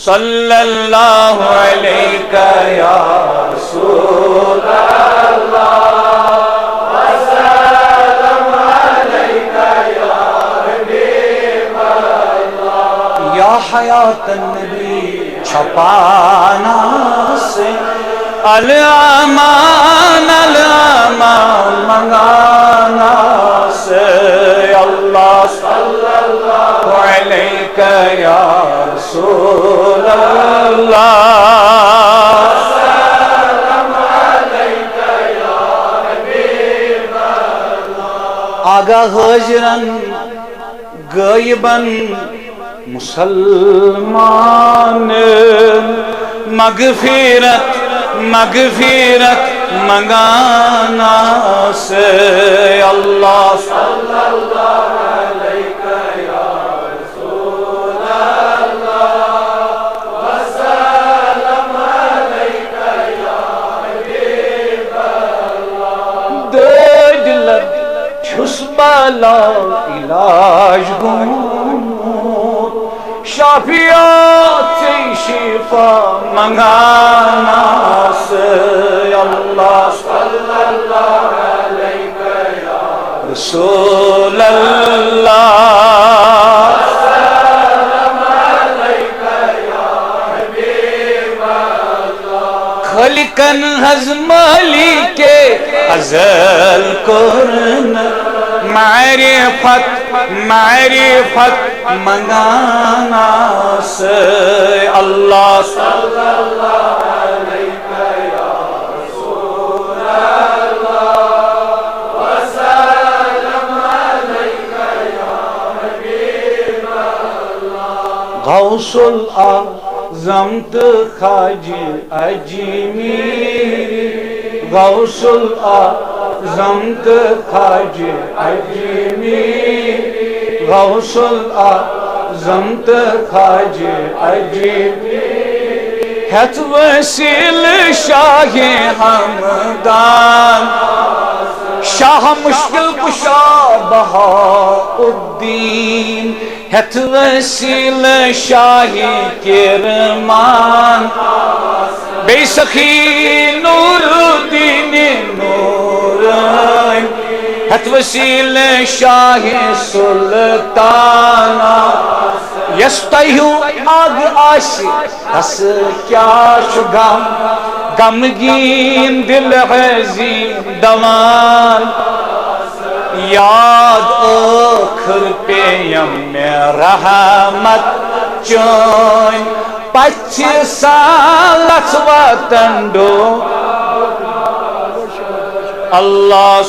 صلی اللہ علیہ یا رسول اللہ وسلم علیک یا حبیب اللہ یا حیات النبی چھپانا سے الامان منگانا سے اللہ صلی اللہ علیہ یا رسول اللہ وسلم علیک یا حبیب اللہ آگاہ حاضرن غائبن مسلمان مغفرت منگانا سے اللہ صلی اللہ علیہ یا رسول اللہ وسلم علیک یا حبیب اللہ دجلت چھس بالا علاج گمور شافیات سے شفا منگانا سے اللہ صلی اللہ علیہ یا رسول اللہ وسلم علیک یا حبیب اللہ خلقن حزمالی کے ازل کرن معرفت منگانا سے اللہ صلی اللہ علیہ یا رسول اللہ وسلم علیک یا حبیب اللہ غوث الاعظم خواجہ اجمیری غوث الاعظم خواجہ اجمیری غوث الاعظم خواجہ اجمیری ہت وسیل شاہ ہمدان شاہ مشکل کشا بہاءالدین ہت وسیل شاہ کرمان بے سخی نور الدین نورین ہت وسیل شاہ سلطانا یستیہو آگ آسی ہس کیا شگم غمگین دل عظیم دوان یاد آخر پیم رحمت چون پچھ سالت وطن ڈو اللہ